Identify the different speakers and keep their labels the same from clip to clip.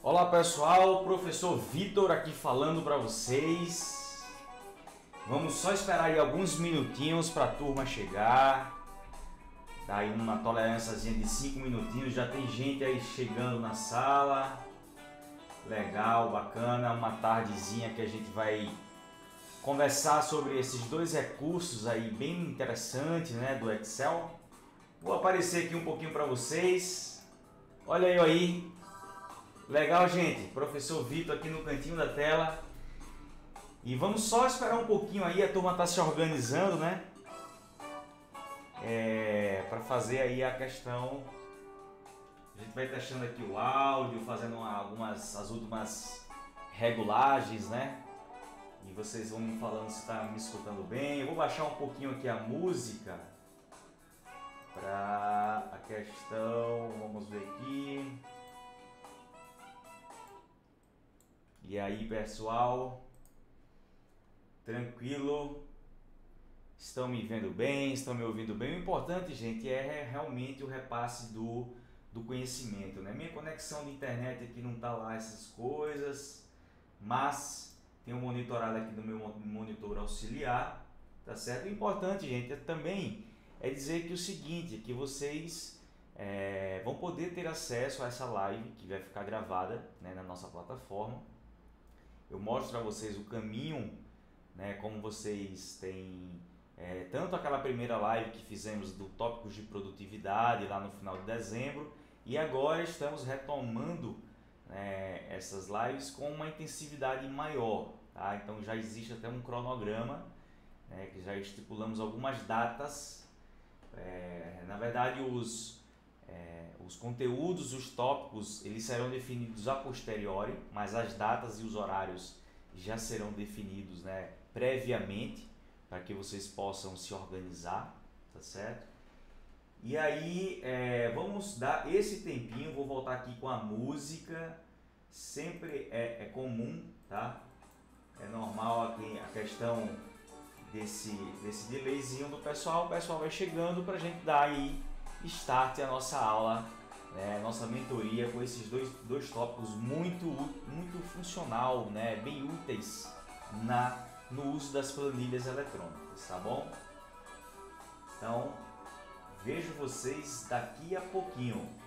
Speaker 1: Olá pessoal, professor Vitor aqui falando para vocês. Vamos só esperar aí alguns minutinhos para a turma chegar. Dá aí uma tolerânciazinha de 5 minutinhos, já tem gente aí chegando na sala. Legal, bacana, uma tardezinha que a gente vai conversar sobre esses dois recursos aí bem interessantes, né, do Excel. Vou aparecer aqui um pouquinho para vocês. Olha eu aí. Legal, gente. Professor Vitor aqui no cantinho da tela. E vamos só esperar um pouquinho aí, a turma está se organizando, né? Para fazer aí a questão. A gente vai testando aqui o áudio, fazendo as últimas regulagens, né? E vocês vão me falando se está me escutando bem. Eu vou baixar um pouquinho aqui a música para a questão. Vamos ver aqui. E aí, pessoal? Tranquilo? Estão me vendo bem? Estão me ouvindo bem? O importante, gente, é realmente o repasse do conhecimento, né? Minha conexão de internet aqui não tá lá essas coisas, mas tenho monitorado aqui no meu monitor auxiliar, tá certo? O importante, gente, também é dizer que o seguinte, que vocês vão poder ter acesso a essa live que vai ficar gravada, né, na nossa plataforma. Eu mostro para vocês o caminho, né, como vocês têm tanto aquela primeira live que fizemos do tópicos de produtividade lá no final de dezembro, e agora estamos retomando essas lives com uma intensividade maior, tá? Então já existe até um cronograma, né, que já estipulamos algumas datas. Na verdade os conteúdos, os tópicos, eles serão definidos a posteriori, mas as datas e os horários já serão definidos, né, previamente, para que vocês possam se organizar, tá certo? E aí vamos dar esse tempinho, vou voltar aqui com a música, sempre é comum, tá? É normal aqui a questão desse delayzinho do pessoal, o pessoal vai chegando para a gente dar aí start a nossa aula, né, nossa mentoria com esses dois tópicos muito funcional, né, bem úteis no uso das planilhas eletrônicas, tá bom? Então, vejo vocês daqui a pouquinho.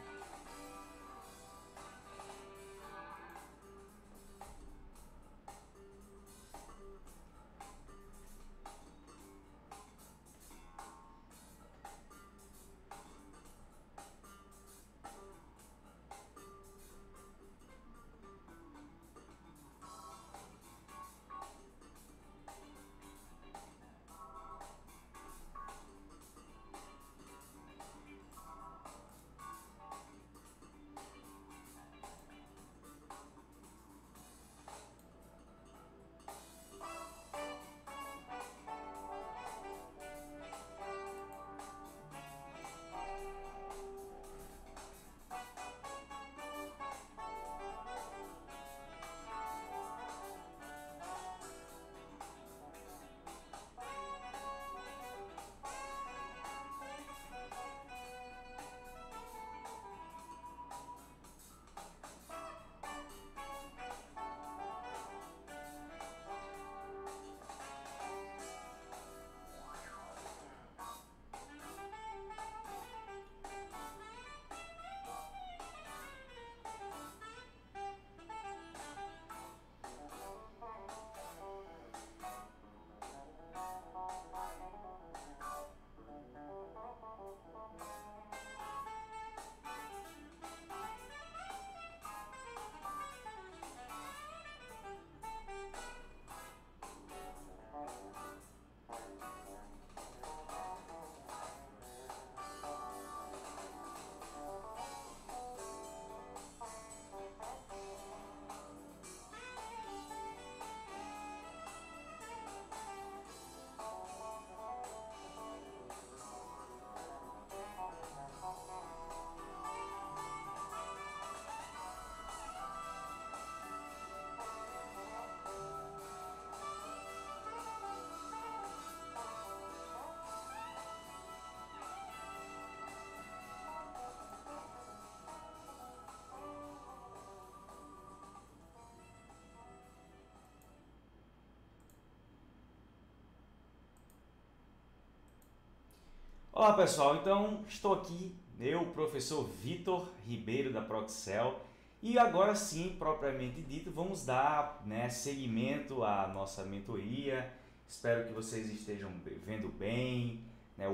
Speaker 1: Olá pessoal, então estou aqui, eu, professor Vitor Ribeiro da Proxel, e agora sim, propriamente dito, vamos dar, seguimento à nossa mentoria. Espero que vocês estejam vendo bem,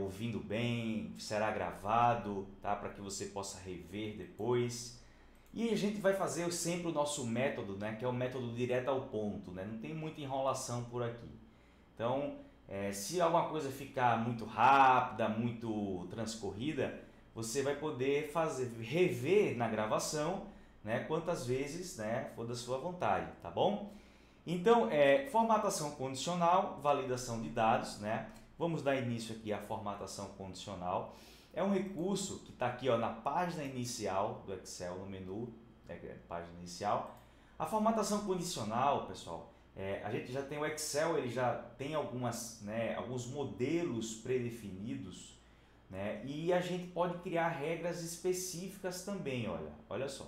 Speaker 1: ouvindo bem, será gravado, tá? Para que você possa rever depois. E a gente vai fazer sempre o nosso método, que é o método direto ao ponto, não tem muita enrolação por aqui. Então, se alguma coisa ficar muito rápida, muito transcorrida, você vai poder rever na gravação, quantas vezes, for da sua vontade, tá bom? Então, formatação condicional, validação de dados, Vamos dar início aqui à formatação condicional. É um recurso que está aqui, na página inicial do Excel, no menu, página inicial. A formatação condicional, pessoal, a gente já tem o Excel, ele já tem alguns modelos predefinidos, e a gente pode criar regras específicas também, olha só.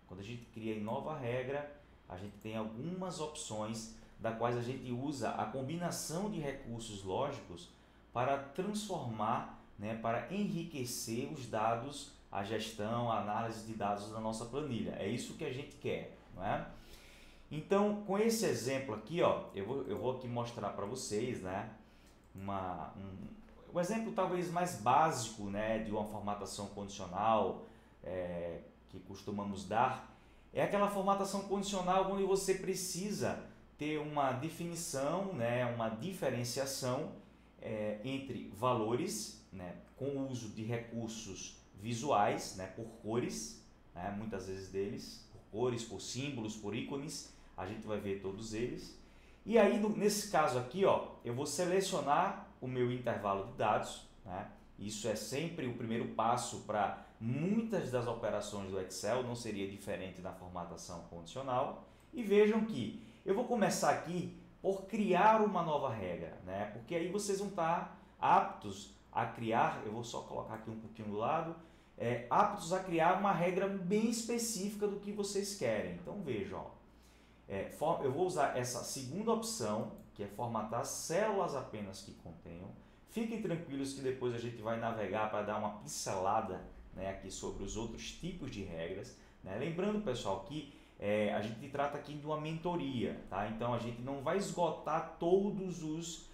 Speaker 1: Quando a gente cria em nova regra, a gente tem algumas opções da quais a gente usa a combinação de recursos lógicos para transformar, para enriquecer os dados, a gestão, a análise de dados da nossa planilha. É isso que a gente quer, não é? Então, com esse exemplo aqui, eu vou aqui mostrar para vocês, um exemplo talvez mais básico, de uma formatação condicional que costumamos dar. É aquela formatação condicional onde você precisa ter uma definição, uma diferenciação entre valores, com o uso de recursos visuais, por cores, muitas vezes deles, por cores, por símbolos, por ícones, a gente vai ver todos eles. E aí, nesse caso aqui, eu vou selecionar o meu intervalo de dados, Isso é sempre o primeiro passo para muitas das operações do Excel, não seria diferente na formatação condicional. E vejam que eu vou começar aqui por criar uma nova regra, Porque aí vocês vão estar aptos a criar, eu vou só colocar aqui um pouquinho do lado, aptos a criar uma regra bem específica do que vocês querem. Então vejam, eu vou usar essa segunda opção, que é formatar células apenas que contenham. Fiquem tranquilos que depois a gente vai navegar para dar uma pincelada aqui sobre os outros tipos de regras. Lembrando, pessoal, que a gente trata aqui de uma mentoria, tá? Então a gente não vai esgotar todos os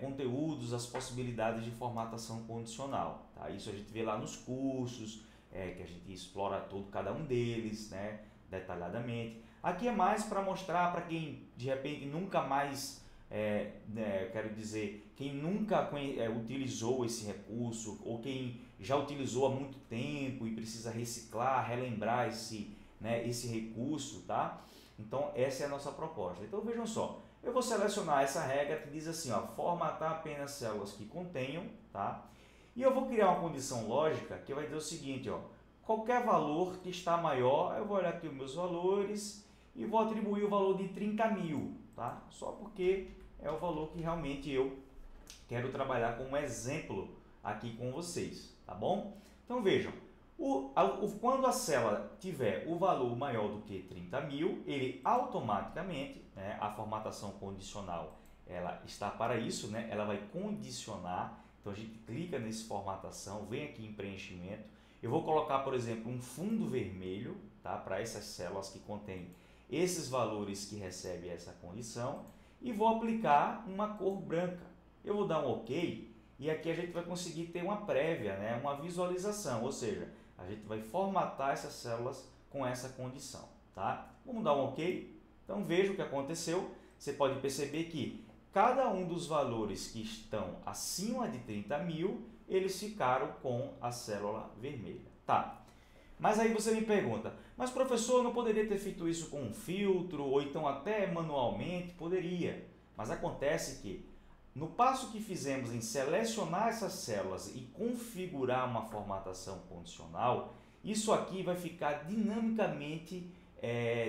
Speaker 1: conteúdos, as possibilidades de formatação condicional, tá? Isso a gente vê lá nos cursos, que a gente explora cada um deles, detalhadamente. Aqui é mais para mostrar para quem de repente nunca mais, quero dizer, quem nunca utilizou esse recurso ou quem já utilizou há muito tempo e precisa reciclar, relembrar esse recurso, tá? Então essa é a nossa proposta. Então vejam só, eu vou selecionar essa regra que diz assim, formatar apenas células que contenham, tá? E eu vou criar uma condição lógica que vai dizer o seguinte, qualquer valor que está maior, eu vou olhar aqui os meus valores e vou atribuir o valor de 30.000, tá? Só porque é o valor que realmente eu quero trabalhar como exemplo aqui com vocês, tá bom? Então vejam, quando a célula tiver o valor maior do que 30.000, ele automaticamente, a formatação condicional, ela está para isso, ela vai condicionar. Então a gente clica nesse formatação, vem aqui em preenchimento. Eu vou colocar, por exemplo, um fundo vermelho, tá? Para essas células que contêm esses valores que recebem essa condição e vou aplicar uma cor branca. Eu vou dar um OK e aqui a gente vai conseguir ter uma prévia, uma visualização, ou seja, a gente vai formatar essas células com essa condição, tá? Vamos dar um OK? Então veja o que aconteceu. Você pode perceber que cada um dos valores que estão acima de 30.000, eles ficaram com a célula vermelha, tá? Mas aí você me pergunta, mas professor, eu não poderia ter feito isso com um filtro ou então até manualmente? Poderia, mas acontece que no passo que fizemos em selecionar essas células e configurar uma formatação condicional, isso aqui vai ficar dinamicamente,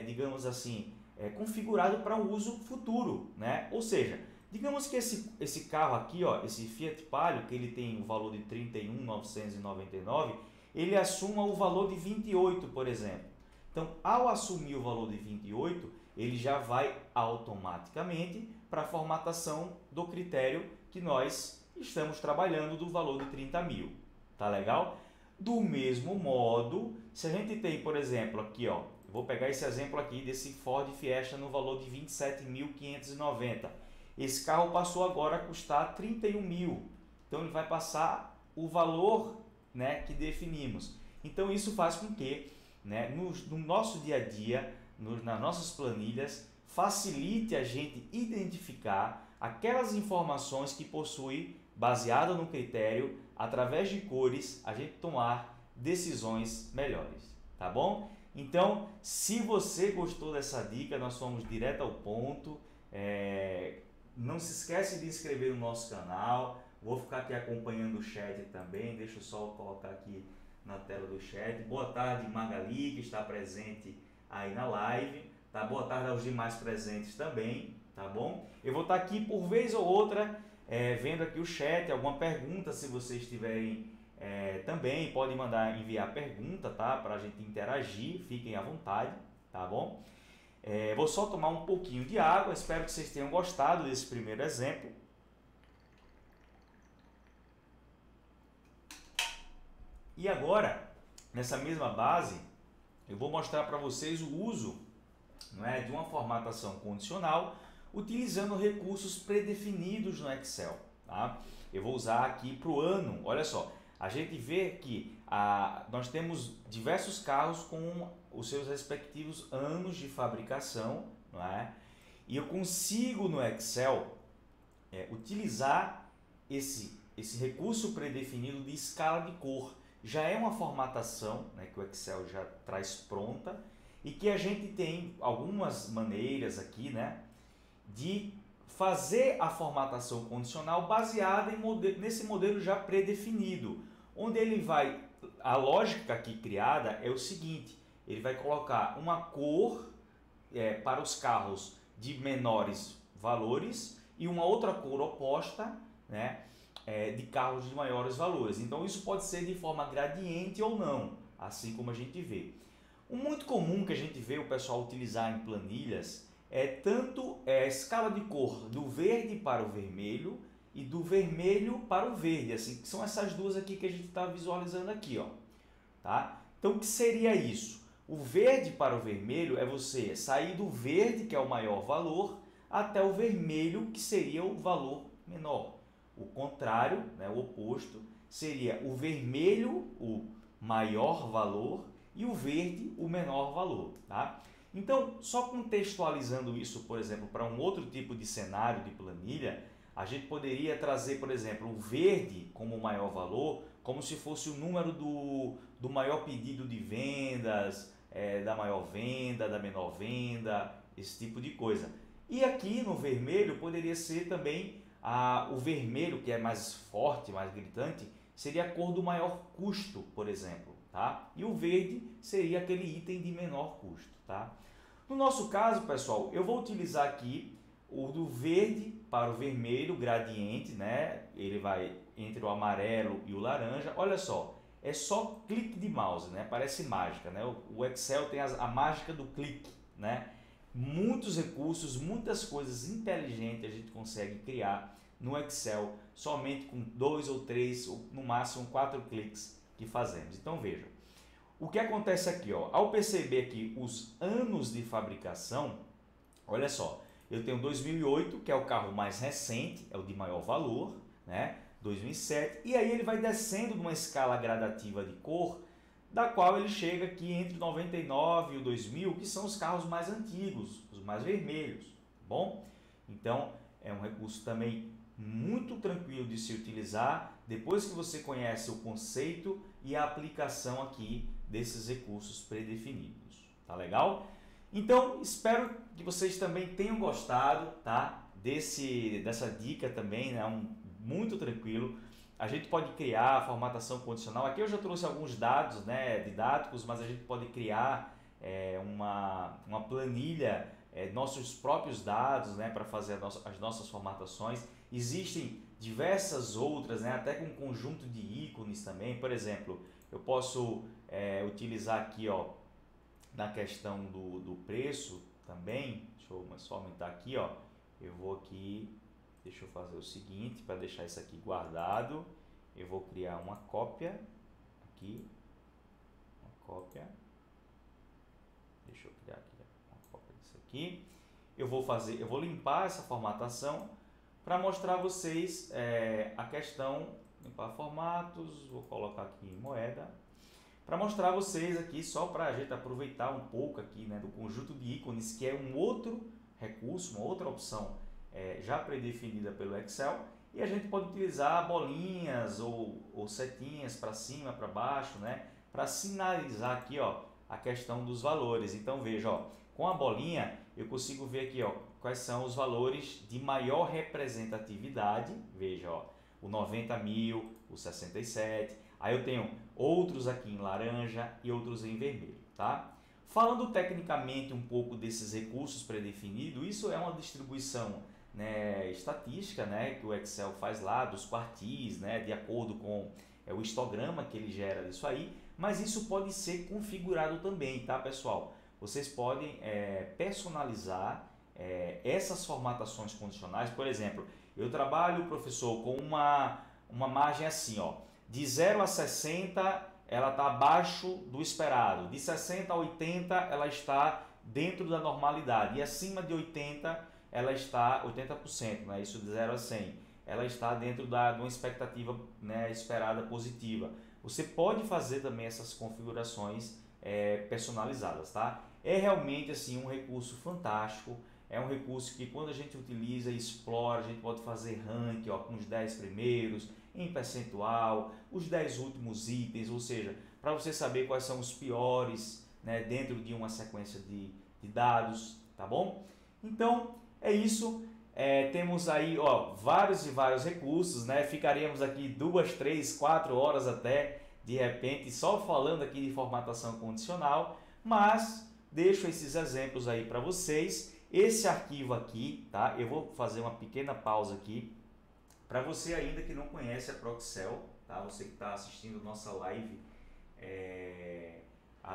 Speaker 1: digamos assim, configurado para o uso futuro, Ou seja, digamos que esse carro aqui, esse Fiat Palio, que ele tem o valor de 31.999, ele assuma o valor de 28, por exemplo. Então, ao assumir o valor de 28, ele já vai automaticamente para a formatação do critério que nós estamos trabalhando do valor de 30 mil, tá legal? Do mesmo modo, se a gente tem, por exemplo, aqui, ó, eu vou pegar esse exemplo aqui desse Ford Fiesta no valor de 27.590. Esse carro passou agora a custar 31 mil, então ele vai passar o valor, né, que definimos. Então isso faz com que, né, no nosso dia a dia, nas nossas planilhas, facilite a gente identificar aquelas informações que possui, baseada no critério, através de cores, a gente tomar decisões melhores, tá bom? Então, se você gostou dessa dica, nós fomos direto ao ponto. Não se esquece de inscrever no nosso canal. Vou ficar aqui acompanhando o chat também. Deixa eu só colocar aqui na tela do chat. Boa tarde, Magali, que está presente aí na live. Tá? Boa tarde aos demais presentes também, tá bom? Eu vou estar aqui por vez ou outra vendo aqui o chat, alguma pergunta, se vocês tiverem também, pode enviar pergunta, tá? Para a gente interagir, fiquem à vontade, tá bom? Vou só tomar um pouquinho de água, espero que vocês tenham gostado desse primeiro exemplo. E agora, nessa mesma base, eu vou mostrar para vocês o uso, não é, de uma formatação condicional utilizando recursos predefinidos no Excel. Tá? Eu vou usar aqui para o ano, olha só, a gente vê que nós temos diversos carros com os seus respectivos anos de fabricação, não é? E eu consigo no Excel utilizar esse recurso predefinido de escala de cor. Já é uma formatação, né, que o Excel já traz pronta e que a gente tem algumas maneiras aqui, né, de fazer a formatação condicional baseada nesse modelo já predefinido, onde ele vai, a lógica aqui criada é o seguinte, ele vai colocar uma cor para os carros de menores valores e uma outra cor oposta, né, de carros de maiores valores. Então isso pode ser de forma gradiente ou não, assim como a gente vê. O muito comum que a gente vê o pessoal utilizar em planilhas é tanto a escala de cor do verde para o vermelho e do vermelho para o verde, assim, que são essas duas aqui que a gente está visualizando aqui, ó, tá? Então o que seria isso? O verde para o vermelho é você sair do verde, que é o maior valor, até o vermelho, que seria o valor menor. O contrário, né, o oposto, seria o vermelho, o maior valor, e o verde, o menor valor. Tá? Então, só contextualizando isso, por exemplo, para um outro tipo de cenário de planilha, a gente poderia trazer, por exemplo, o verde como o maior valor, como se fosse o número do maior pedido de vendas, da maior venda, da menor venda, esse tipo de coisa. E aqui no vermelho poderia ser também o vermelho, que é mais forte, mais gritante, seria a cor do maior custo, por exemplo. Tá? E o verde seria aquele item de menor custo. Tá? No nosso caso, pessoal, eu vou utilizar aqui o do verde para o vermelho, gradiente, né? Ele vai entre o amarelo e o laranja. Olha só, é só clique de mouse, né? Parece mágica, né? O Excel tem a mágica do clique, né? Muitos recursos, muitas coisas inteligentes a gente consegue criar no Excel somente com 2 ou 3, ou no máximo 4 cliques que fazemos. Então vejam, o que acontece aqui, ó, ao perceber aqui os anos de fabricação, olha só, eu tenho 2008, que é o carro mais recente, é o de maior valor, né? 2007, e aí ele vai descendo numa escala gradativa de cor, da qual ele chega aqui entre o 99 e o 2000, que são os carros mais antigos, os mais vermelhos, tá bom? Então, é um recurso também muito tranquilo de se utilizar, depois que você conhece o conceito e a aplicação aqui desses recursos predefinidos, tá legal? Então, espero que vocês também tenham gostado, tá? Dessa dica também, né? Muito tranquilo. A gente pode criar a formatação condicional. Aqui eu já trouxe alguns dados, né, didáticos, mas a gente pode criar uma planilha, nossos próprios dados, né, para fazer as nossas formatações. Existem diversas outras, né, até com um conjunto de ícones também. Por exemplo, eu posso utilizar aqui, ó, na questão do preço também. Deixa eu só aumentar aqui, ó. Eu vou aqui deixa eu fazer o seguinte, para deixar isso aqui guardado, eu vou criar uma cópia aqui, uma cópia, deixa eu criar aqui uma cópia disso aqui, eu vou limpar essa formatação para mostrar a vocês a questão, limpar formatos, vou colocar aqui em moeda, para mostrar a vocês aqui, só para a gente aproveitar um pouco aqui, né, do conjunto de ícones, que é um outro recurso, uma outra opção já predefinida pelo Excel, e a gente pode utilizar bolinhas ou setinhas para cima, para baixo, né, para sinalizar aqui, ó, a questão dos valores. Então veja, ó, com a bolinha eu consigo ver aqui, ó, quais são os valores de maior representatividade. Veja, ó, o 90.000, o 67. Aí eu tenho outros aqui em laranja e outros em vermelho, tá? Falando tecnicamente um pouco desses recursos predefinidos, isso é uma distribuição, né, estatística, né, que o Excel faz lá dos quartis, né, de acordo com o histograma que ele gera disso aí, mas isso pode ser configurado também, tá, pessoal? Vocês podem personalizar essas formatações condicionais. Por exemplo, eu trabalho, professor, com uma margem assim, ó, de 0 a 60 ela está abaixo do esperado, de 60 a 80 ela está dentro da normalidade e acima de 80 ela está 80%, né? Isso de 0 a 100, ela está dentro de uma expectativa, né, esperada positiva. Você pode fazer também essas configurações personalizadas, tá? É realmente assim um recurso fantástico, é um recurso que quando a gente utiliza e explora, a gente pode fazer ranking, ó, com os 10 primeiros, em percentual, os 10 últimos itens, ou seja, para você saber quais são os piores, né, dentro de uma sequência de dados, tá bom? Então, é isso. Temos aí, ó, vários e vários recursos, né? Ficaríamos aqui 2, 3, 4 horas até, de repente, só falando aqui de formatação condicional, mas deixo esses exemplos aí para vocês. Esse arquivo aqui, tá? Eu vou fazer uma pequena pausa aqui. Para você ainda que não conhece a Proxel, tá? Você que está assistindo nossa live,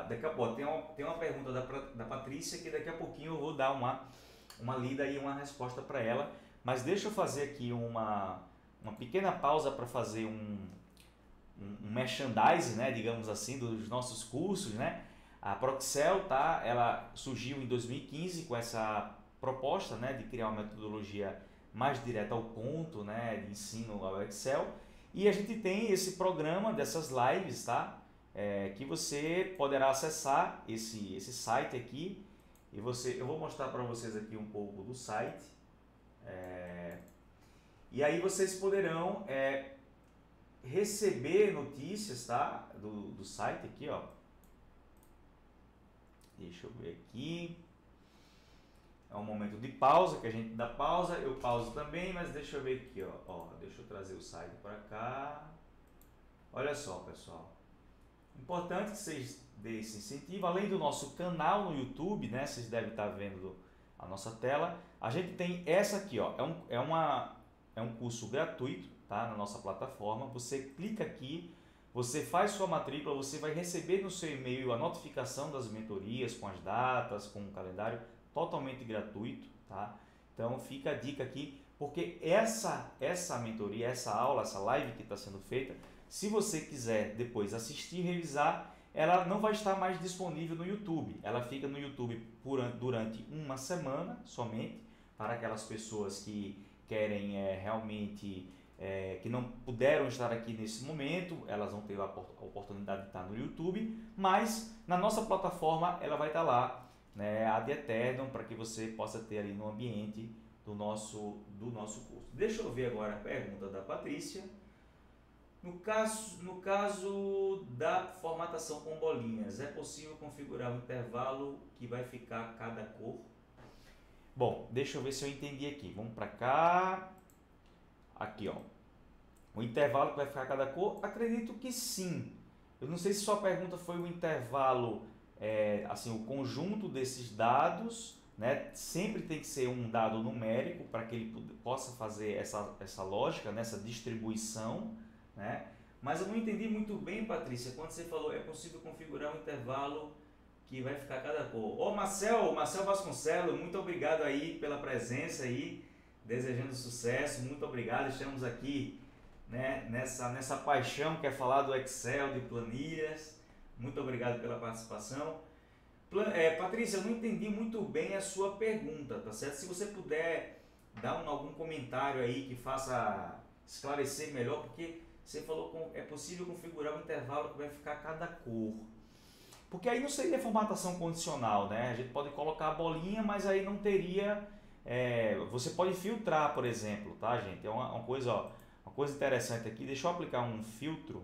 Speaker 1: daqui a pouco tem uma pergunta da Patrícia que daqui a pouquinho eu vou dar uma lida e uma resposta para ela, mas deixa eu fazer aqui uma pequena pausa para fazer um merchandising, né, digamos assim, dos nossos cursos, né? A Proxel, tá? Ela surgiu em 2015 com essa proposta, né, de criar uma metodologia mais direta ao ponto, né, de ensino ao Excel, e a gente tem esse programa dessas lives, tá? Que você poderá acessar esse site aqui, e eu vou mostrar para vocês aqui um pouco do site, e aí vocês poderão receber notícias, tá, do site aqui, ó. Deixa eu ver aqui. É um momento de pausa, que a gente dá pausa, eu pauso também, mas deixa eu ver aqui, ó, deixa eu trazer o site para cá. Olha só, pessoal. Importante que vocês deem esse incentivo, além do nosso canal no YouTube, né? Vocês devem estar vendo a nossa tela. A gente tem essa aqui, ó, é um curso gratuito, tá? Na nossa plataforma. Você clica aqui, você faz sua matrícula, você vai receber no seu e-mail a notificação das mentorias com as datas, com o calendário, totalmente gratuito, tá? Então fica a dica aqui, porque essa mentoria, essa aula, essa live que está sendo feita, se você quiser depois assistir e revisar, ela não vai estar mais disponível no YouTube. Ela fica no YouTube durante uma semana somente, para aquelas pessoas que querem realmente, que não puderam estar aqui nesse momento, elas vão ter a oportunidade de estar no YouTube, mas na nossa plataforma ela vai estar lá, né, ad eternum, para que você possa ter ali no ambiente do nosso curso. Deixa eu ver agora a pergunta da Patrícia. No caso da formatação com bolinhas, é possível configurar o intervalo que vai ficar cada cor? Bom, deixa eu ver se eu entendi aqui. Vamos para cá. Aqui, ó. O intervalo que vai ficar cada cor? Acredito que sim. Eu não sei se sua pergunta foi o intervalo, assim, o conjunto desses dados, né? Sempre tem que ser um dado numérico para que ele possa fazer essa lógica, né? Essa distribuição, né? Mas eu não entendi muito bem, Patrícia, quando você falou é possível configurar um intervalo que vai ficar cada cor. Ô Marcel Vasconcelos, muito obrigado aí pela presença aí, desejando sucesso, muito obrigado. Estamos aqui, né, nessa paixão que é falar do Excel, de planilhas. Muito obrigado pela participação. Patrícia, eu não entendi muito bem a sua pergunta, tá certo? Se você puder dar algum comentário aí que faça esclarecer melhor, porque você falou que é possível configurar o intervalo que vai ficar cada cor. Porque aí não seria formatação condicional, né? A gente pode colocar a bolinha, mas aí não teria... você pode filtrar, por exemplo, tá, gente? É uma coisa, ó, uma coisa interessante aqui. Deixa eu aplicar um filtro,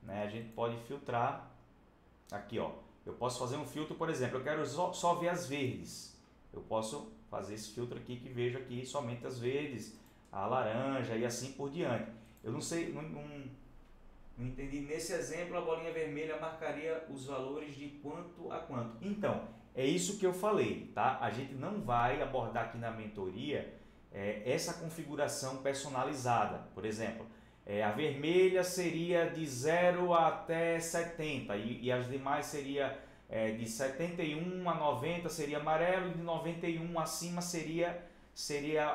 Speaker 1: né? A gente pode filtrar aqui, ó. Eu posso fazer um filtro, por exemplo, eu quero só ver as verdes. Eu posso fazer esse filtro aqui que vejo aqui somente as verdes, a laranja e assim por diante. Eu não sei, não entendi. Nesse exemplo, a bolinha vermelha marcaria os valores de quanto a quanto. Então, é isso que eu falei, tá? A gente não vai abordar aqui na mentoria essa configuração personalizada. Por exemplo, a vermelha seria de 0 até 70 e as demais seria de 71 a 90 seria amarelo e de 91 acima seria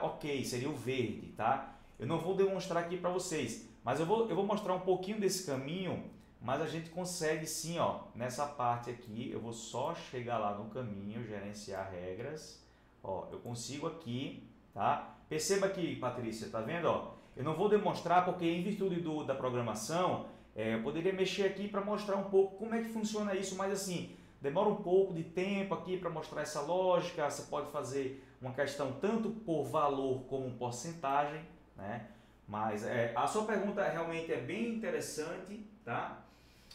Speaker 1: ok, seria o verde, tá? Eu não vou demonstrar aqui para vocês, mas eu vou mostrar um pouquinho desse caminho, mas a gente consegue sim, ó, nessa parte aqui. Eu vou só chegar lá no caminho, gerenciar regras, ó, eu consigo aqui, tá? Perceba aqui, Patrícia, tá vendo, ó? Eu não vou demonstrar porque em virtude da programação, eu poderia mexer aqui para mostrar um pouco como é que funciona isso, mas assim, demora um pouco de tempo aqui para mostrar essa lógica. Você pode fazer uma questão tanto por valor como porcentagem, né? Mas a sua pergunta realmente é bem interessante, tá?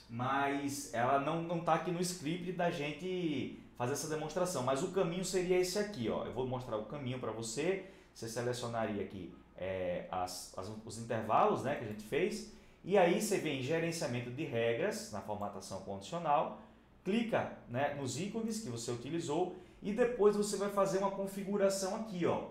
Speaker 1: Mas ela não está aqui no script da gente fazer essa demonstração. Mas o caminho seria esse aqui, ó. Eu vou mostrar o caminho para você. Você selecionaria aqui os intervalos, né, que a gente fez. E aí você vem em gerenciamento de regras, na formatação condicional. Clica, né, nos ícones que você utilizou e depois você vai fazer uma configuração aqui, ó.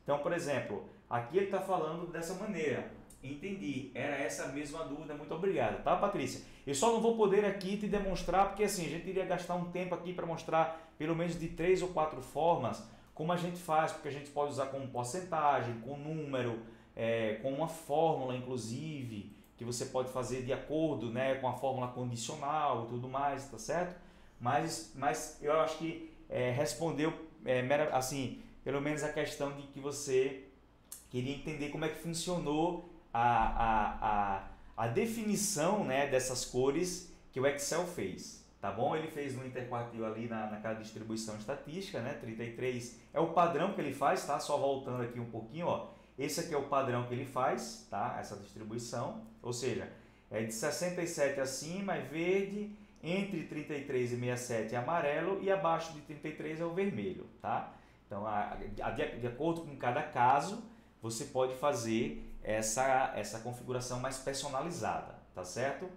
Speaker 1: Então, por exemplo, aqui ele está falando dessa maneira. Entendi, era essa a mesma dúvida, muito obrigado, tá, Patrícia? Eu só não vou poder aqui te demonstrar, porque assim, a gente iria gastar um tempo aqui para mostrar pelo menos de 3 ou 4 formas como a gente faz, porque a gente pode usar com porcentagem, com número, com uma fórmula, inclusive, que você pode fazer de acordo, né, com a fórmula condicional e tudo mais, tá certo? Mas eu acho que respondeu, assim, pelo menos a questão de que você queria entender como é que funcionou a definição, né, dessas cores que o Excel fez, tá bom? Ele fez no interquartil ali naquela distribuição estatística, né, 33 é o padrão que ele faz, tá? Só voltando aqui um pouquinho, ó, esse aqui é o padrão que ele faz, tá? Essa distribuição, ou seja, é de 67 acima é verde, entre 33 e 67 é amarelo e abaixo de 33 é o vermelho, tá? Então, de acordo com cada caso, você pode fazer essa configuração mais personalizada, tá certo?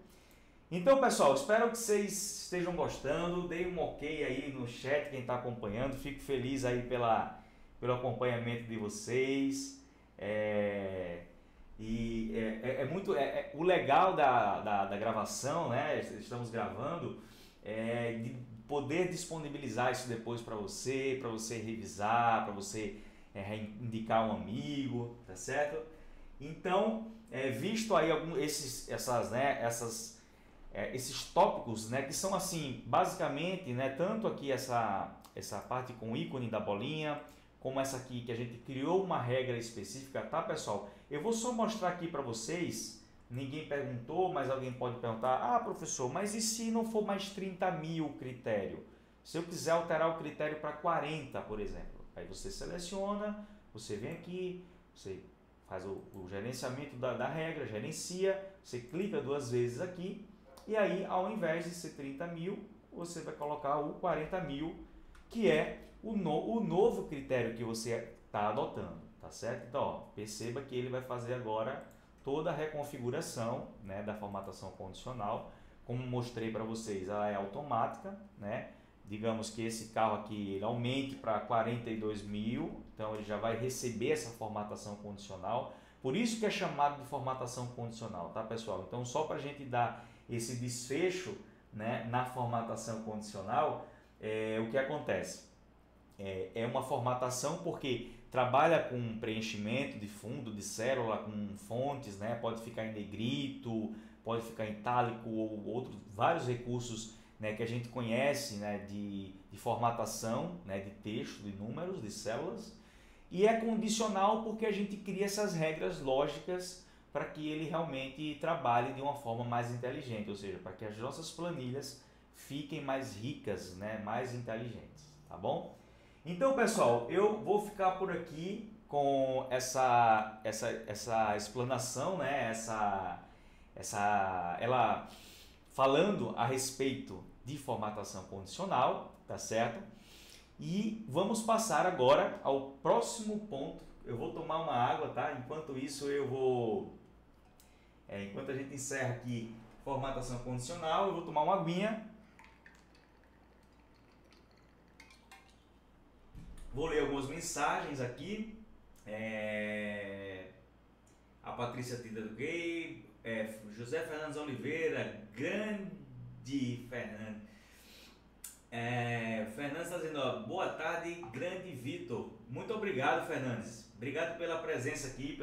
Speaker 1: Então, pessoal, espero que vocês estejam gostando. Deem um ok aí no chat, quem está acompanhando. Fico feliz aí pelo acompanhamento de vocês. O legal da gravação, né? Estamos gravando, de poder disponibilizar isso depois para você revisar, para você indicar um amigo, tá certo? Então, visto aí esses tópicos, né, que são assim, basicamente, né, tanto aqui essa parte com o ícone da bolinha, como essa aqui que a gente criou uma regra específica, tá, pessoal? Eu vou só mostrar aqui para vocês. Ninguém perguntou, mas alguém pode perguntar: ah, professor, mas e se não for mais 30 mil o critério? Se eu quiser alterar o critério para 40, por exemplo, aí você seleciona, você vem aqui, você faz o gerenciamento da regra, gerencia, você clica 2 vezes aqui, e aí ao invés de ser 30 mil, você vai colocar o 40 mil, que é o novo critério que você está adotando, tá certo? Então, ó, perceba que ele vai fazer agora toda a reconfiguração, né, da formatação condicional. Como mostrei para vocês, ela é automática, né? Digamos que esse carro aqui ele aumente para 42 mil, então ele já vai receber essa formatação condicional. Por isso que é chamado de formatação condicional, tá, pessoal? Então, só para a gente dar esse desfecho, né, na formatação condicional, o que acontece? É uma formatação porque trabalha com preenchimento de fundo de célula, com fontes, né? Pode ficar em negrito, pode ficar em itálico ou outros vários recursos, né, que a gente conhece, né, de formatação, né, de texto, de números, de células. E é condicional porque a gente cria essas regras lógicas para que ele realmente trabalhe de uma forma mais inteligente, ou seja, para que as nossas planilhas fiquem mais ricas, né, mais inteligentes, tá bom? Então, pessoal, eu vou ficar por aqui com essa explanação, né, ela falando a respeito de formatação condicional, tá certo? E vamos passar agora ao próximo ponto. Eu vou tomar uma água, tá? Enquanto isso eu vou, enquanto a gente encerra aqui formatação condicional, eu vou tomar uma aguinha. Vou ler algumas mensagens aqui. A Patrícia Tida do Gay, José Fernandes Oliveira, grande Fernandes. Fernandes está dizendo, ó, boa tarde, grande Vitor. Muito obrigado, Fernandes. Obrigado pela presença aqui,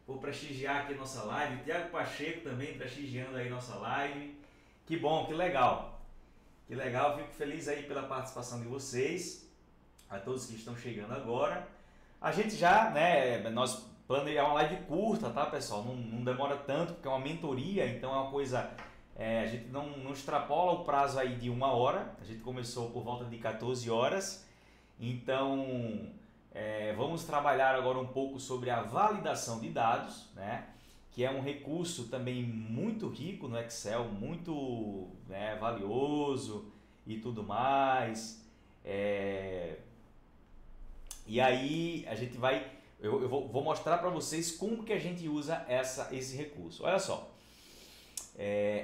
Speaker 1: por prestigiar aqui a nossa live. Tiago Pacheco também prestigiando aí nossa live. Que bom, que legal. Que legal, fico feliz aí pela participação de vocês. A todos que estão chegando agora. A gente já, né, nós planejamos uma live curta, tá, pessoal? Não demora tanto, porque é uma mentoria, então é uma coisa, a gente não extrapola o prazo aí de 1 hora. A gente começou por volta de 14 horas. Então, vamos trabalhar agora um pouco sobre a validação de dados, né, que é um recurso também muito rico no Excel, muito, né, valioso e tudo mais. E aí a gente vai, eu vou mostrar para vocês como que a gente usa esse recurso. Olha só,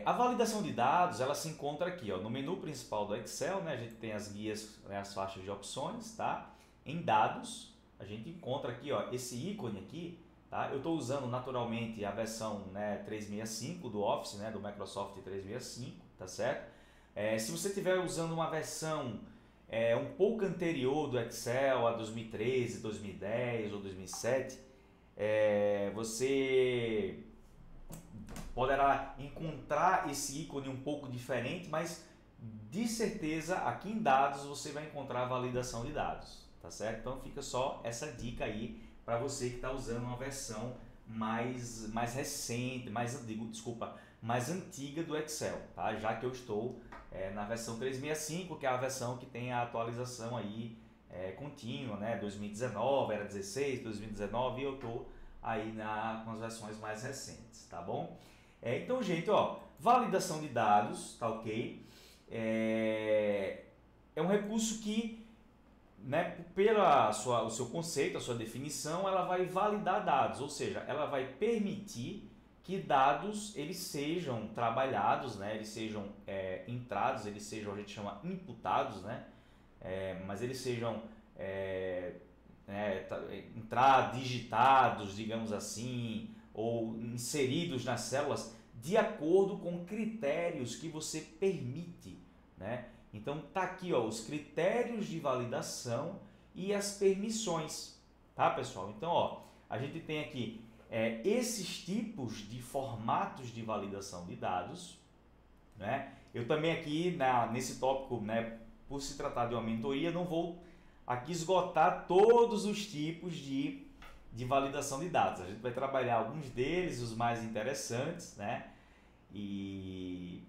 Speaker 1: a validação de dados, ela se encontra aqui, ó, no menu principal do Excel, né? A gente tem as guias, né, as faixas de opções, tá? Em dados, a gente encontra aqui, ó, esse ícone aqui, tá? Eu estou usando naturalmente a versão, né, 365 do Office, né, do Microsoft 365, tá certo? Se você estiver usando uma versão um pouco anterior do Excel, a 2013, 2010 ou 2007, você poderá encontrar esse ícone um pouco diferente, mas de certeza aqui em dados você vai encontrar a validação de dados, tá certo? Então fica só essa dica aí para você que está usando uma versão mais recente, mais antiga do Excel, tá? Já que eu estou na versão 365, que é a versão que tem a atualização aí contínua, né? 2019, era 16, 2019 e eu estou aí com as versões mais recentes, tá bom? Então, gente, ó, validação de dados, tá ok? É um recurso que, né, o seu conceito, a sua definição, ela vai validar dados, ou seja, ela vai permitir que dados eles sejam trabalhados, né, eles sejam entrados, eles sejam, a gente chama imputados, né, mas eles sejam digitados, digamos assim, ou inseridos nas células de acordo com critérios que você permite, né? Então tá aqui, ó, os critérios de validação e as permissões, tá, pessoal? Então, ó, a gente tem aqui esses tipos de formatos de validação de dados, né? Eu também aqui nesse tópico, né, por se tratar de uma mentoria, não vou aqui esgotar todos os tipos de validação de dados. A gente vai trabalhar alguns deles, os mais interessantes, né? E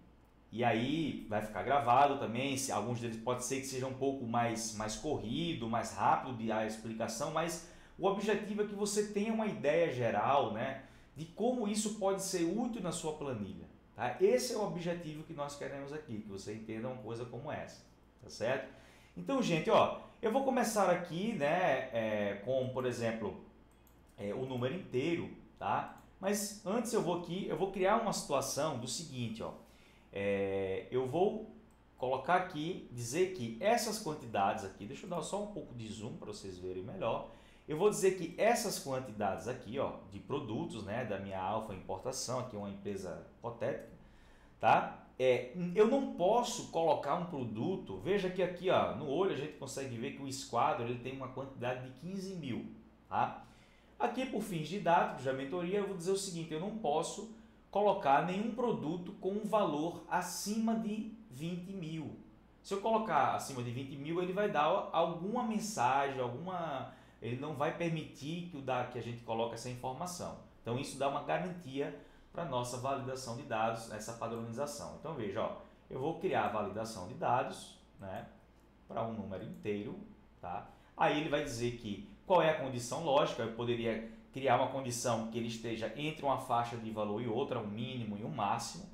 Speaker 1: aí vai ficar gravado também, alguns deles pode ser que seja um pouco mais corrido, mais rápido a explicação, mas o objetivo é que você tenha uma ideia geral, né, de como isso pode ser útil na sua planilha. Tá? Esse é o objetivo que nós queremos aqui, que você entenda uma coisa como essa, tá certo? Então, gente, ó, eu vou começar aqui, né, com, por exemplo, o número inteiro, tá? Mas antes eu vou criar uma situação do seguinte, ó. Eu vou colocar aqui, dizer que essas quantidades aqui, deixa eu dar só um pouco de zoom para vocês verem melhor. Eu vou dizer que essas quantidades aqui, ó, de produtos, né, da minha Alfa Importação, aqui é uma empresa hipotética, tá? eu não posso colocar um produto, veja que aqui ó, no olho a gente consegue ver que o esquadro ele tem uma quantidade de 15 mil. Tá? Aqui por fins didáticos da mentoria eu vou dizer o seguinte, eu não posso colocar nenhum produto com um valor acima de 20 mil. Se eu colocar acima de 20 mil ele vai dar alguma mensagem, ele não vai permitir que a gente coloque essa informação. Então isso dá uma garantia para a nossa validação de dados, essa padronização. Então veja, ó, eu vou criar a validação de dados, né, para um número inteiro, tá? Aí ele vai dizer que qual é a condição lógica, eu poderia criar uma condição que ele esteja entre uma faixa de valor e outra, um mínimo e um máximo.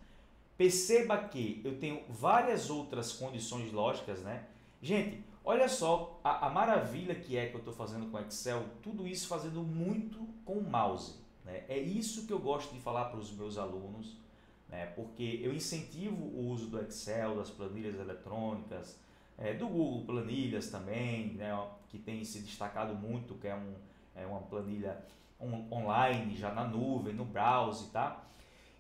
Speaker 1: Perceba que eu tenho várias outras condições lógicas, né? Gente, olha só a maravilha que eu estou fazendo com Excel, tudo isso fazendo muito com o mouse. Né? É isso que eu gosto de falar para os meus alunos, né? Porque eu incentivo o uso do Excel, das planilhas eletrônicas, do Google Planilhas também, né? Que tem se destacado muito, que é uma planilha online, já na nuvem, no browser, tá?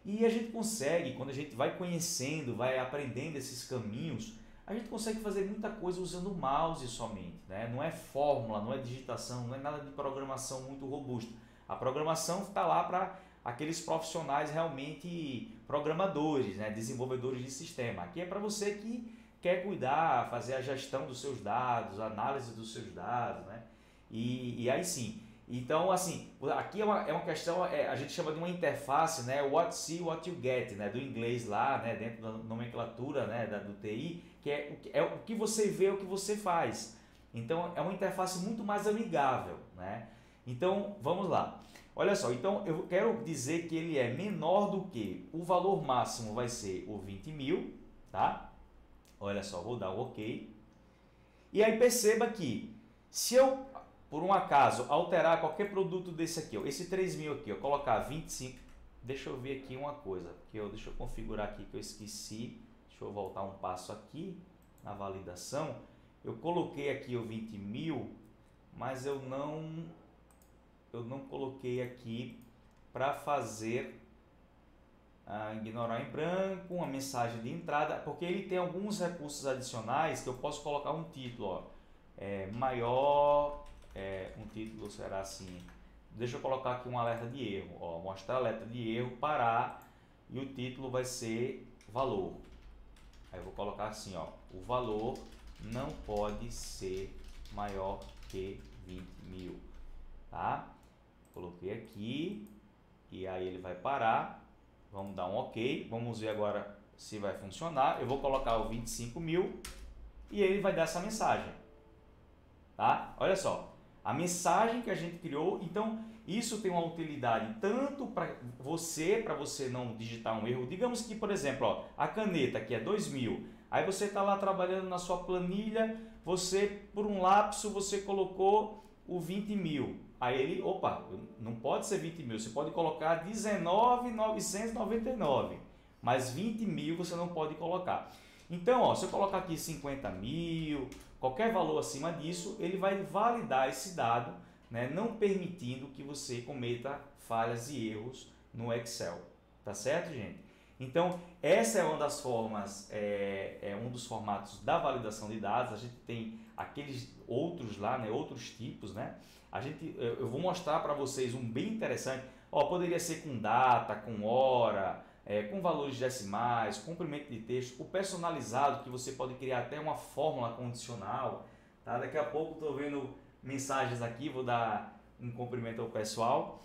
Speaker 1: E a gente consegue, quando a gente vai conhecendo, vai aprendendo esses caminhos, a gente consegue fazer muita coisa usando o mouse somente, né? Não é fórmula, não é digitação, não é nada de programação muito robusta. A programação está lá para aqueles profissionais realmente programadores, né? Desenvolvedores de sistema. Aqui é para você que quer cuidar, fazer a gestão dos seus dados, a análise dos seus dados, né? E aí sim. Então, assim, aqui é uma questão, a gente chama de uma interface, né? What see, what you get, né? Do inglês lá, né? Dentro da nomenclatura, né? do TI, que é o que você vê, o que você faz. Então, é uma interface muito mais amigável, né? Então, vamos lá. Olha só, então eu quero dizer que ele é menor do que o valor máximo vai ser o 20 mil, tá? Olha só, vou dar o OK. E aí perceba que se eu, por um acaso, alterar qualquer produto desse aqui, ó, esse 3 mil aqui, eu colocar 25, deixa eu ver aqui uma coisa, deixa eu configurar aqui que eu esqueci, deixa eu voltar um passo aqui na validação. Eu coloquei aqui o 20 mil, mas eu não coloquei aqui para fazer ignorar em branco, uma mensagem de entrada, porque ele tem alguns recursos adicionais que eu posso colocar um título, ó, maior, um título será assim, deixa eu colocar aqui um alerta de erro, ó, mostrar alerta de erro, parar, e o título vai ser valor. Aí eu vou colocar assim, ó, o valor não pode ser maior que 20 mil, tá? Coloquei aqui e aí ele vai parar. Vamos dar um OK. Vamos ver agora se vai funcionar. Eu vou colocar o 25 mil e ele vai dar essa mensagem. Tá? Olha só. A mensagem que a gente criou. Então, isso tem uma utilidade tanto para você não digitar um erro. Digamos que, por exemplo, ó, a caneta que é 2.000. Aí você está lá trabalhando na sua planilha. Você, por um lapso, você colocou o 20 mil. Aí ele, opa, não pode ser 20 mil, você pode colocar 19.999, mas 20 mil você não pode colocar. Então, ó, se eu colocar aqui 50 mil, qualquer valor acima disso, ele vai validar esse dado, né, não permitindo que você cometa falhas e erros no Excel. Tá certo, gente? Então, essa é uma das formas, um dos formatos da validação de dados. A gente tem aqueles outros lá, né, outros tipos, né? Eu vou mostrar para vocês um bem interessante. Ó, poderia ser com data, com hora, com valores decimais, comprimento de texto, o personalizado, que você pode criar até uma fórmula condicional. Tá? Daqui a pouco estou vendo mensagens aqui, vou dar um cumprimento ao pessoal.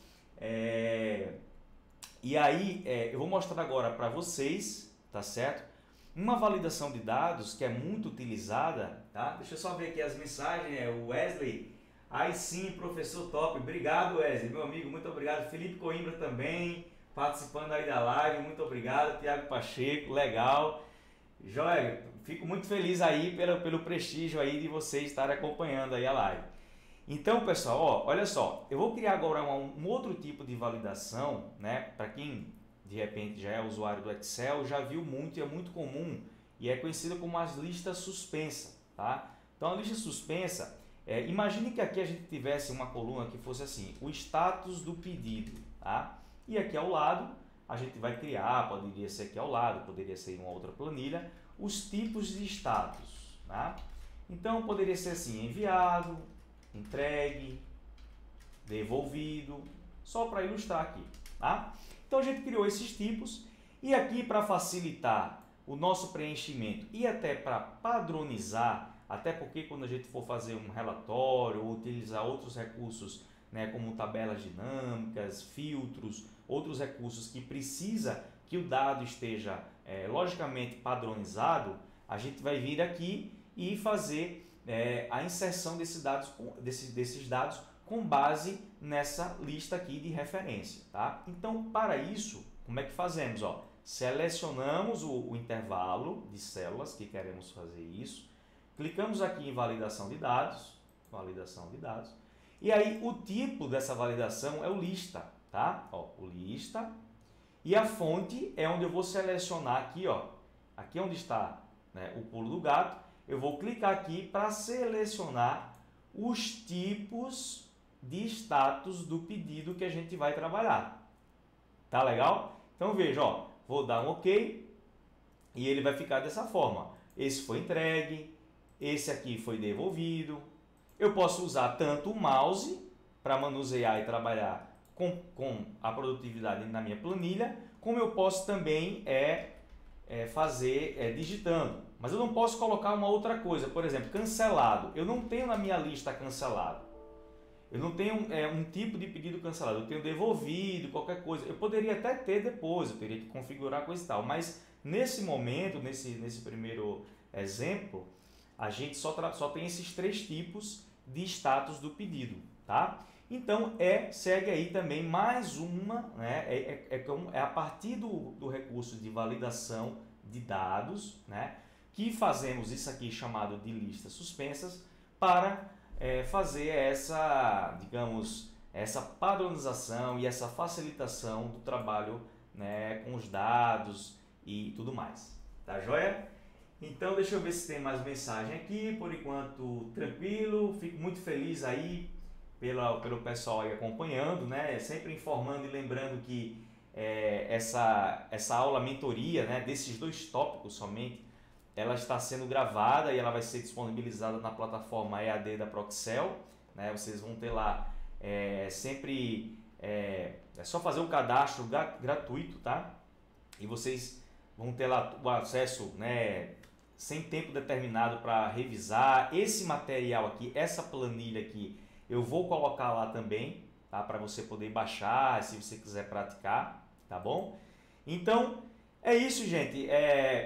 Speaker 1: E aí, eu vou mostrar agora para vocês, tá certo? Uma validação de dados que é muito utilizada, tá? Deixa eu só ver aqui as mensagens, o Wesley. Aí sim, professor top. Obrigado, Wesley, meu amigo, muito obrigado. Felipe Coimbra também, participando aí da live, muito obrigado. Tiago Pacheco, legal. Joia, fico muito feliz aí pelo prestígio aí de vocês estarem acompanhando aí a live. Então, pessoal, ó, olha só, eu vou criar agora um outro tipo de validação, né? Para quem de repente já é usuário do Excel, já viu muito e é muito comum e é conhecido como as listas suspensas, tá? Então, a lista suspensa, imagine que aqui a gente tivesse uma coluna que fosse assim, o status do pedido, tá? E aqui ao lado a gente vai criar, poderia ser aqui ao lado, poderia ser em uma outra planilha, os tipos de status, tá? Então, poderia ser assim, enviado, entregue, devolvido, só para ilustrar aqui, tá? Então, a gente criou esses tipos e aqui para facilitar o nosso preenchimento e até para padronizar, até porque quando a gente for fazer um relatório ou utilizar outros recursos, né, como tabelas dinâmicas, filtros, outros recursos que precisa que o dado esteja logicamente padronizado, a gente vai vir aqui e fazer a inserção desses dados com base nessa lista aqui de referência, tá? Então, para isso, como é que fazemos? Ó, selecionamos o intervalo de células que queremos fazer isso, clicamos aqui em validação de dados, e aí o tipo dessa validação é o lista, tá? Ó, o lista, e a fonte é onde eu vou selecionar aqui, ó, aqui onde está, né, o pulo do gato, eu vou clicar aqui para selecionar os tipos de status do pedido que a gente vai trabalhar. Tá legal? Então veja, ó, vou dar um OK e ele vai ficar dessa forma. Esse foi entregue, esse aqui foi devolvido. Eu posso usar tanto o mouse para manusear e trabalhar com a produtividade na minha planilha, como eu posso também fazer digitando. Mas eu não posso colocar uma outra coisa, por exemplo, cancelado. Eu não tenho na minha lista cancelado. Eu não tenho um tipo de pedido cancelado, eu tenho devolvido, qualquer coisa. Eu poderia até ter depois, eu teria que configurar coisa e tal. Mas nesse momento, nesse primeiro exemplo, a gente só tem esses 3 tipos de status do pedido, tá? Então, segue aí também mais uma, né? É a partir do recurso de validação de dados, né? Que fazemos isso aqui chamado de listas suspensas para fazer digamos, essa padronização e essa facilitação do trabalho, né, com os dados e tudo mais. Tá joia? Então, deixa eu ver se tem mais mensagem aqui. Por enquanto, tranquilo. Fico muito feliz aí pelo pessoal aí acompanhando, né? Sempre informando e lembrando que essa aula mentoria, né, desses 2 tópicos somente, ela está sendo gravada e ela vai ser disponibilizada na plataforma EAD da Proxel, né? Vocês vão ter lá sempre é só fazer um cadastro gratuito, tá? E vocês vão ter lá o acesso, né, sem tempo determinado para revisar esse material aqui, essa planilha aqui. Eu vou colocar lá também, tá? Para você poder baixar, se você quiser praticar, tá bom? Então, é isso, gente.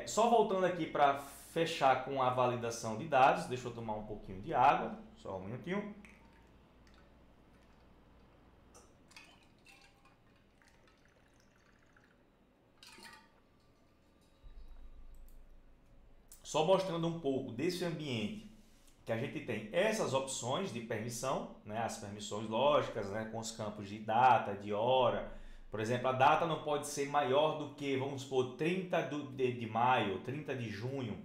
Speaker 1: Só voltando aqui para fechar com a validação de dados. Deixa eu tomar um pouquinho de água, só um minutinho. Só mostrando um pouco desse ambiente que a gente tem essas opções de permissão, né, as permissões lógicas, né, com os campos de data, de hora. Por exemplo, a data não pode ser maior do que, vamos supor, 30 de maio, 30 de junho.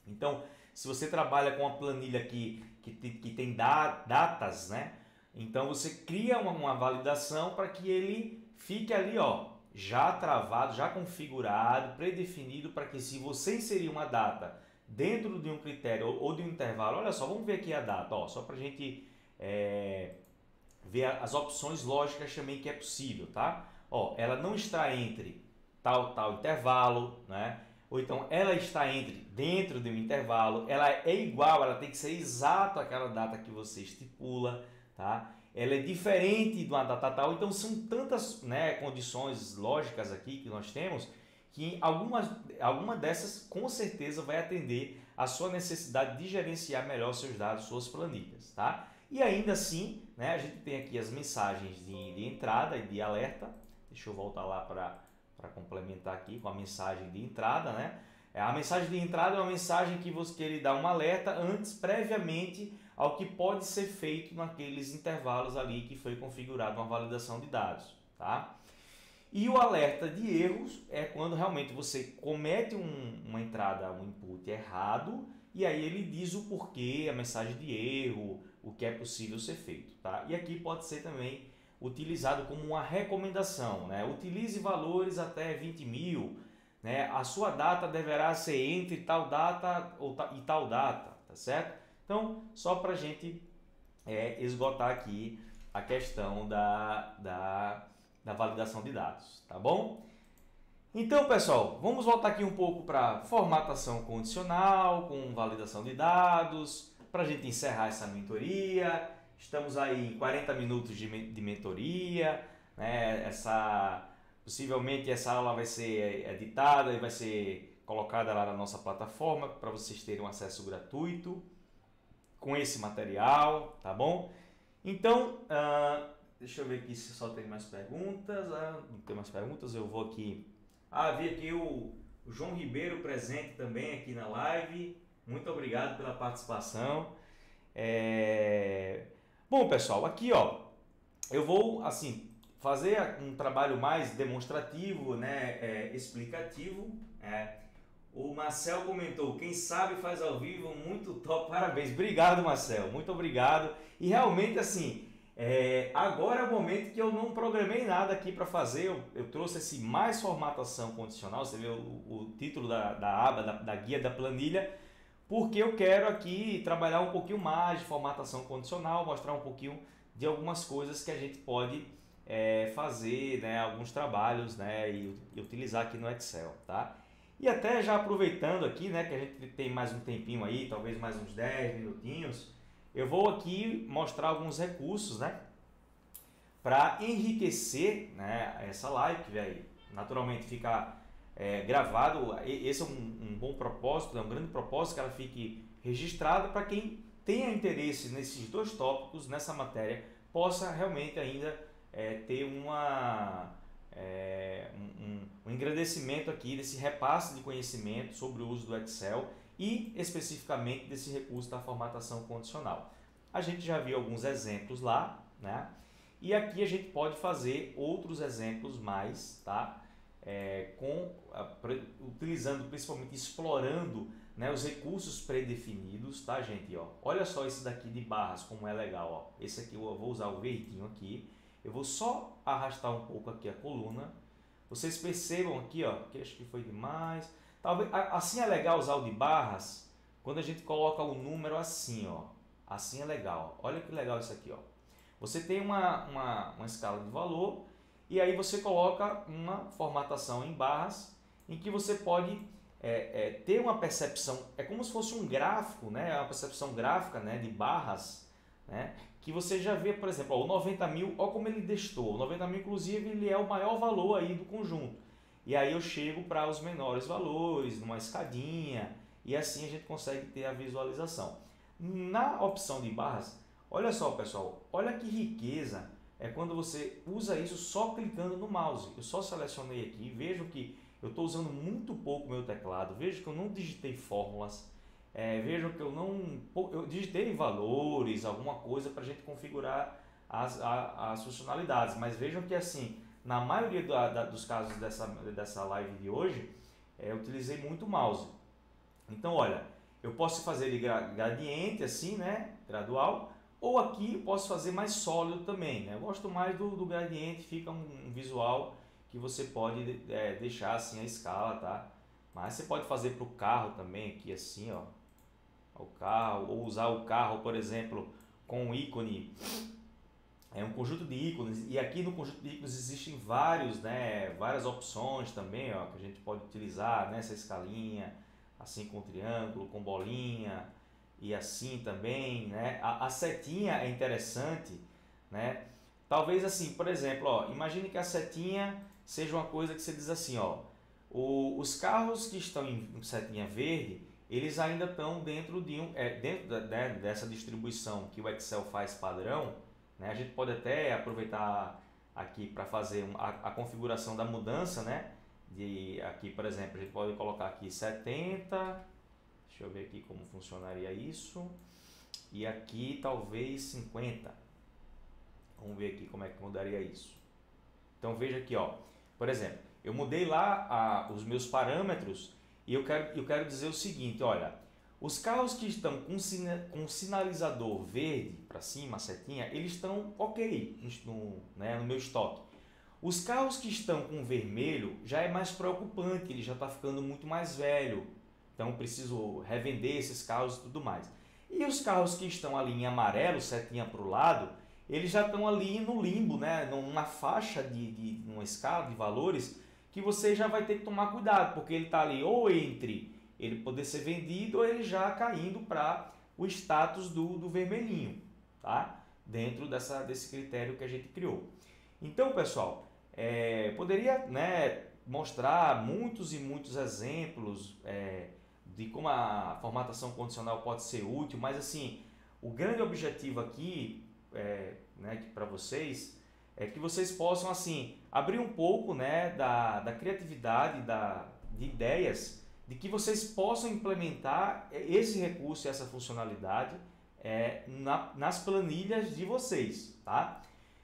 Speaker 1: Então, se você trabalha com uma planilha que tem datas, né, então você cria uma validação para que ele fique ali, ó, já travado, já configurado, predefinido, para que se você inserir uma data dentro de um critério ou de um intervalo, olha só, vamos ver aqui a data, ó, só para a gente ver as opções lógicas também que é possível, tá? Ó, ela não está entre tal intervalo, né? Ou então ela está dentro de um intervalo, ela é igual, ela tem que ser exato àquela data que você estipula, tá? Ela é diferente de uma data tal, então são tantas, né, condições lógicas aqui que nós temos que alguma dessas com certeza vai atender a sua necessidade de gerenciar melhor seus dados, suas planilhas, tá? E ainda assim, né, a gente tem aqui as mensagens de entrada e de alerta. Deixa eu voltar lá para complementar aqui com a mensagem de entrada, né? A mensagem de entrada é uma mensagem que ele dá um alerta previamente ao que pode ser feito naqueles intervalos ali que foi configurado uma validação de dados, tá? E o alerta de erros é quando realmente você comete uma entrada, um input errado, e aí ele diz o porquê, a mensagem de erro, o que é possível ser feito, tá? E aqui pode ser também utilizado como uma recomendação, né? Utilize valores até 20 mil, né? A sua data deverá ser entre tal data e tal data, tá certo? Então, só para a gente esgotar aqui a questão da validação de dados, tá bom? Então, pessoal, vamos voltar aqui um pouco para formatação condicional, com validação de dados, para a gente encerrar essa mentoria. Estamos aí em 40 minutos de mentoria, né? Possivelmente essa aula vai ser editada e vai ser colocada lá na nossa plataforma para vocês terem um acesso gratuito com esse material, tá bom? Então, deixa eu ver aqui se só tem mais perguntas. Não tem mais perguntas, eu vou aqui. Vi aqui o João Ribeiro presente também aqui na live. Muito obrigado pela participação. Bom, pessoal, aqui eu vou assim fazer um trabalho mais demonstrativo, né, explicativo. O Marcel comentou, quem sabe faz ao vivo, muito top, parabéns. Obrigado, Marcel, muito obrigado. E realmente assim, agora é o momento que eu não programei nada aqui para fazer. Eu trouxe esse mais formatação condicional, você vê o título da aba, da guia da planilha, porque eu quero aqui trabalhar um pouquinho mais de formatação condicional, mostrar um pouquinho de algumas coisas que a gente pode fazer, né, alguns trabalhos, né, e utilizar aqui no Excel, tá? E até já aproveitando aqui, né, que a gente tem mais um tempinho aí, talvez mais uns 10 minutinhos, eu vou aqui mostrar alguns recursos, né, para enriquecer, né, essa live, que vai naturalmente ficar gravado. Esse é um bom propósito, é um grande propósito que ela fique registrada para quem tenha interesse nesses dois tópicos, nessa matéria, possa realmente ainda ter um engrandecimento aqui desse repasse de conhecimento sobre o uso do Excel e especificamente desse recurso da formatação condicional. A gente já viu alguns exemplos lá, né? E aqui a gente pode fazer outros exemplos mais, tá? Utilizando, principalmente explorando, né, os recursos pré-definidos, tá, gente? Olha só esse daqui de barras, como é legal. Esse aqui eu vou usar o verdinho aqui. Eu vou só arrastar um pouco aqui a coluna. Vocês percebam aqui, que acho que foi demais. Talvez assim é legal usar o de barras quando a gente coloca o número assim, assim é legal. Olha que legal isso aqui, Você tem uma escala de valor e aí você coloca uma formatação em barras em que você pode ter uma percepção, é como se fosse um gráfico, né? Uma percepção gráfica, né, de barras, né? Que você já vê, por exemplo, o 90 mil, olha como ele destou. O 90 mil, inclusive, ele é o maior valor aí do conjunto. E aí eu chego para os menores valores, numa escadinha, e assim a gente consegue ter a visualização. Na opção de barras, olha só, pessoal, olha que riqueza é quando você usa isso só clicando no mouse. Eu só selecionei aqui, vejo que eu estou usando muito pouco o meu teclado, vejo que eu não digitei fórmulas, vejam que eu digitei valores, alguma coisa para a gente configurar as funcionalidades, mas vejam que assim, na maioria dos casos dessa live de hoje, eu utilizei muito o mouse. Então olha, eu posso fazer de gradiente assim, né, gradual, ou aqui eu posso fazer mais sólido também, né? Eu gosto mais do gradiente, fica um visual que você pode deixar assim a escala, tá? Mas você pode fazer para o carro também, aqui assim, o carro, ou usar o carro, por exemplo, com um ícone, um conjunto de ícones, e aqui no conjunto de ícones existem várias opções também, que a gente pode utilizar nessa escalinha, assim com triângulo, com bolinha, e assim também, né? A setinha é interessante, né? Talvez assim, por exemplo, imagine que a setinha seja uma coisa que você diz assim, os carros que estão em setinha verde, eles ainda estão dentro dessa distribuição que o Excel faz padrão, né? A gente pode até aproveitar aqui para fazer a configuração da mudança, né? Aqui, por exemplo, a gente pode colocar aqui 70, deixa eu ver aqui como funcionaria isso, e aqui talvez 50. Vamos ver aqui como é que mudaria isso. Então veja aqui, por exemplo, eu mudei lá os meus parâmetros e eu quero dizer o seguinte, olha, Os carros que estão com sinalizador verde para cima, a setinha, eles estão ok no meu estoque. Os carros que estão com vermelho já é mais preocupante, ele já está ficando muito mais velho. Então preciso revender esses carros e tudo mais. E os carros que estão ali em amarelo, setinha para o lado, eles já estão ali no limbo, né? Numa faixa numa escala de valores que você já vai ter que tomar cuidado, porque ele está ali ou entre ele poder ser vendido ou ele já caindo para o status do vermelhinho, tá? Dentro desse critério que a gente criou. Então, pessoal, poderia, né, mostrar muitos e muitos exemplos de como a formatação condicional pode ser útil, mas assim, o grande objetivo aqui né, para vocês é que vocês possam assim abrir um pouco, né, da criatividade, de ideias, de que vocês possam implementar esse recurso e essa funcionalidade nas planilhas de vocês, tá?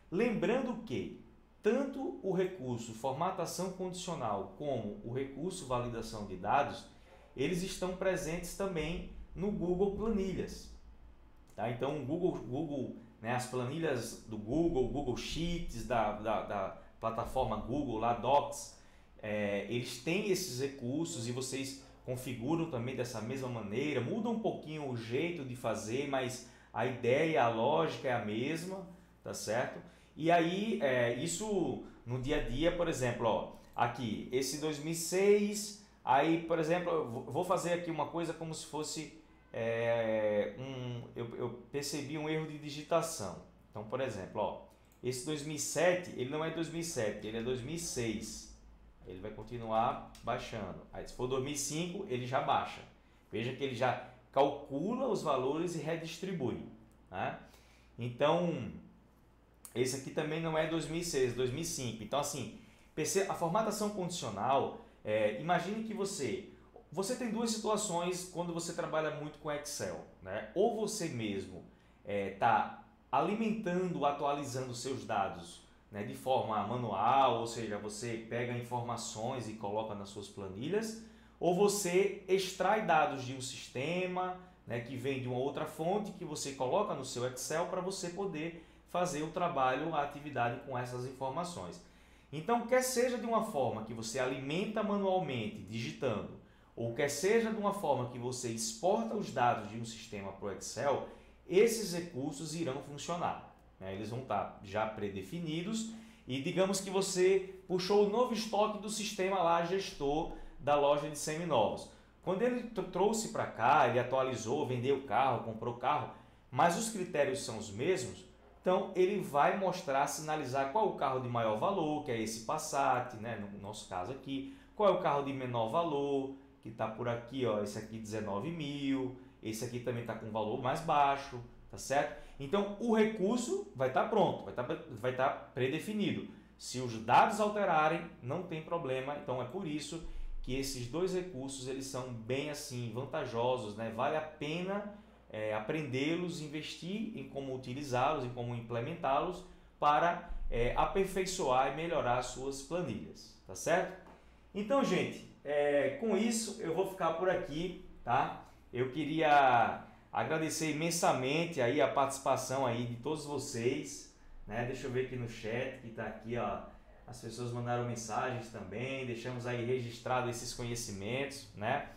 Speaker 1: Lembrando que tanto o recurso formatação condicional como o recurso validação de dados, eles estão presentes também no Google Planilhas. Tá? Então, o Google, né, as planilhas do Google Sheets, da plataforma Google, lá Docs, eles têm esses recursos e vocês configuram também dessa mesma maneira, muda um pouquinho o jeito de fazer, mas a ideia, a lógica é a mesma, tá certo? E aí, isso no dia a dia, por exemplo, ó, aqui, esse 2006, aí, por exemplo, eu vou fazer aqui uma coisa como se fosse, eu percebi um erro de digitação. Então, por exemplo, ó, esse 2007, ele não é 2007, ele é 2006. Ele vai continuar baixando. Aí, se for 2005, ele já baixa. Veja que ele já calcula os valores e redistribui. Né? Então, esse aqui também não é 2006, 2005. Então, assim, a formatação condicional, imagine que você tem duas situações quando você trabalha muito com Excel. Né? Ou você mesmo está alimentando, atualizando seus dados, né, de forma manual, ou seja, você pega informações e coloca nas suas planilhas, ou você extrai dados de um sistema, né, que vem de uma outra fonte que você coloca no seu Excel para você poder fazer o trabalho, a atividade com essas informações. Então, quer seja de uma forma que você alimenta manualmente, digitando, ou quer seja de uma forma que você exporta os dados de um sistema para o Excel, esses recursos irão funcionar. Eles vão estar já predefinidos e digamos que você puxou o novo estoque do sistema lá, gestor da loja de seminovos. Quando ele trouxe para cá, ele atualizou, vendeu o carro, comprou o carro, mas os critérios são os mesmos, então ele vai mostrar, sinalizar qual é o carro de maior valor, que é esse Passat, né, no nosso caso aqui, qual é o carro de menor valor, que está por aqui, ó, esse aqui 19 mil, esse aqui também está com valor mais baixo, tá certo? Então, o recurso vai estar pronto, vai estar predefinido. Se os dados alterarem, não tem problema. Então, é por isso que esses dois recursos eles são bem assim vantajosos, né? Vale a pena aprendê-los, investir em como utilizá-los, em como implementá-los para aperfeiçoar e melhorar as suas planilhas, tá certo? Então, gente, com isso eu vou ficar por aqui, tá? Eu queria agradecer imensamente aí a participação aí de todos vocês, né? Deixa eu ver aqui no chat que está aqui, ó, as pessoas mandaram mensagens também, deixamos aí registrado esses conhecimentos, né?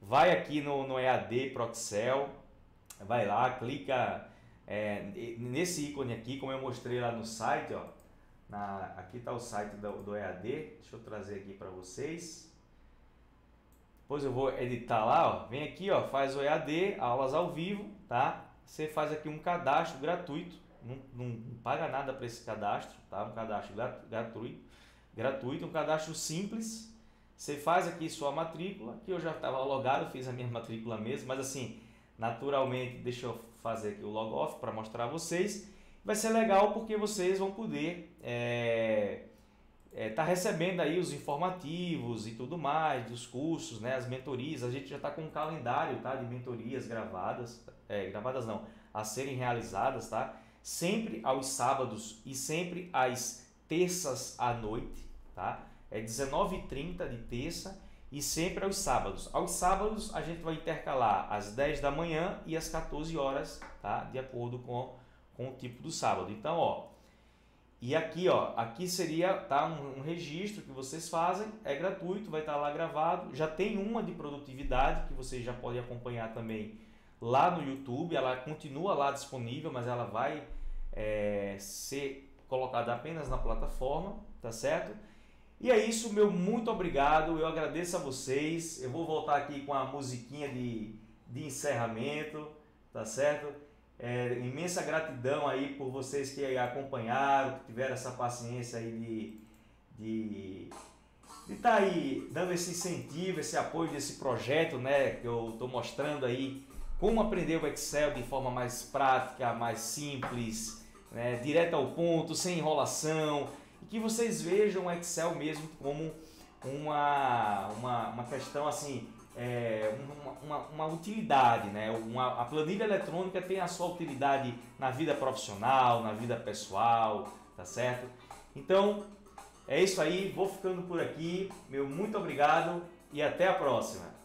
Speaker 1: Vai aqui no EAD Pro Excel, vai lá, clica nesse ícone aqui, como eu mostrei lá no site, ó, aqui está o site do EAD, deixa eu trazer aqui para vocês. Depois eu vou editar lá, ó. Vem aqui, ó, faz o EAD, aulas ao vivo, tá? Você faz aqui um cadastro gratuito, não paga nada para esse cadastro, tá? Um cadastro gratuito, um cadastro simples. Você faz aqui sua matrícula, que eu já estava logado, fiz a minha matrícula mesmo, mas assim, naturalmente, deixa eu fazer aqui o log off para mostrar a vocês. Vai ser legal porque vocês vão poder tá recebendo aí os informativos e tudo mais dos cursos, né, as mentorias. A gente já está com um calendário, tá, de mentorias gravadas, gravadas não, a serem realizadas, tá, sempre aos sábados e sempre às terças à noite, tá, 19h30 de terça e sempre aos sábados. Aos sábados a gente vai intercalar às 10 da manhã e às 14 horas, tá? De acordo com o tipo do sábado. Então, ó, e aqui, ó, aqui seria, tá, um registro que vocês fazem, é gratuito, vai estar lá gravado. Já tem uma de produtividade que vocês já podem acompanhar também lá no YouTube. Ela continua lá disponível, mas ela vai ser colocada apenas na plataforma, tá certo? E é isso, meu muito obrigado, eu agradeço a vocês. Eu vou voltar aqui com a musiquinha de encerramento, tá certo? Imensa gratidão aí por vocês que acompanharam, que tiveram essa paciência aí de estar aí dando esse incentivo, esse apoio desse projeto, né? Que eu estou mostrando aí como aprender o Excel de forma mais prática, mais simples, né? Direto ao ponto, sem enrolação, e que vocês vejam o Excel mesmo como uma questão assim, uma utilidade, né? A planilha eletrônica tem a sua utilidade na vida profissional, na vida pessoal, tá certo? Então, é isso aí, vou ficando por aqui, meu muito obrigado e até a próxima!